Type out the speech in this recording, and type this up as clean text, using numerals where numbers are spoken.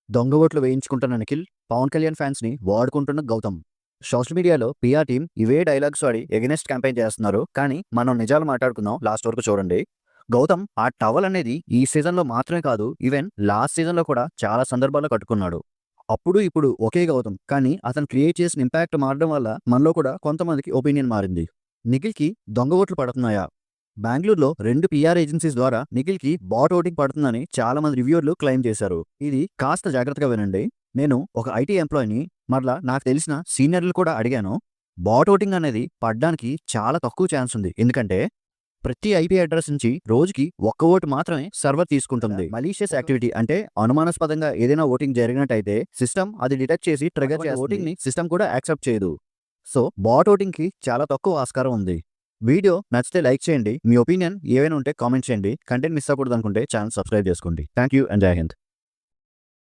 దొంగ ఓట్లు వేయించుకుంటున్న నిఖిల్, పవన్ కళ్యాణ్ ఫ్యాన్స్ ని వాడుకుంటున్న గౌతమ్. సోషల్ మీడియాలో పిఆర్ టీం ఇవే డైలాగ్స్ వాడి ఎగనెస్ట్ క్యాంపెయిన్ చేస్తున్నారు. కానీ మనం నిజాలు మాట్లాడుకుందాం, లాస్ట్ వరకు చూడండి. గౌతమ్ ఆ టవల్ అనేది ఈ సీజన్లో మాత్రమే కాదు, ఈవెన్ లాస్ట్ సీజన్లో కూడా చాలా సందర్భాల్లో కట్టుకున్నాడు. అప్పుడు ఇప్పుడు ఒకే గౌతమ్, కానీ అతను క్రియేట్ చేసిన ఇంపాక్ట్ మారడం వల్ల మనలో కూడా కొంతమందికి ఒపీనియన్ మారింది. నిఖిల్కి దొంగ ఓట్లు పడుతున్నాయా? బెంగళూరులో 2 పిఆర్ ఏజెన్సీస్ ద్వారా నిఖిల్కి బాట్ ఓటింగ్ పడుతుందని చాలా మంది రివ్యూర్లు క్లెయిమ్ చేశారు. ఇది కాస్త జాగ్రత్తగా వినండి. నేను ఒక ఐటీ ఎంప్లాయీని, మరలా నాకు తెలిసిన సీనియర్లు కూడా అడిగాను. బాట్ ఓటింగ్ అనేది పడ్డానికి చాలా తక్కువ ఛాన్స్ ఉంది. ఎందుకంటే ప్రతి ఐపీ అడ్రస్ నుంచి రోజుకి ఒక్క ఓటు మాత్రమే సర్వర్ తీసుకుంటుంది. మలీషియస్ యాక్టివిటీ అంటే అనుమానాస్పదంగా ఏదైనా ఓటింగ్ జరిగినట్టయితే సిస్టమ్ అది డిటెక్ట్ చేసి ట్రిగర్ చేసే ఓటింగ్ ని సిస్టమ్ కూడా యాక్సెప్ట్ చేయదు. సో బాట్ ఓటింగ్ కి చాలా తక్కువ ఆస్కారం ఉంది. వీడియో నచ్చితే లైక్ చేయండి. మీ ఒపీనియన్ ఏవైనా ఉంటే కామెంట్ చేయండి. కంటెంట్ మిస్ అవ్వకూడదు అనుకుంటే ఛానల్ సబ్స్క్రైబ్ చేసుకోండి. థ్యాంక్ యూ అండ్ జై హింద్.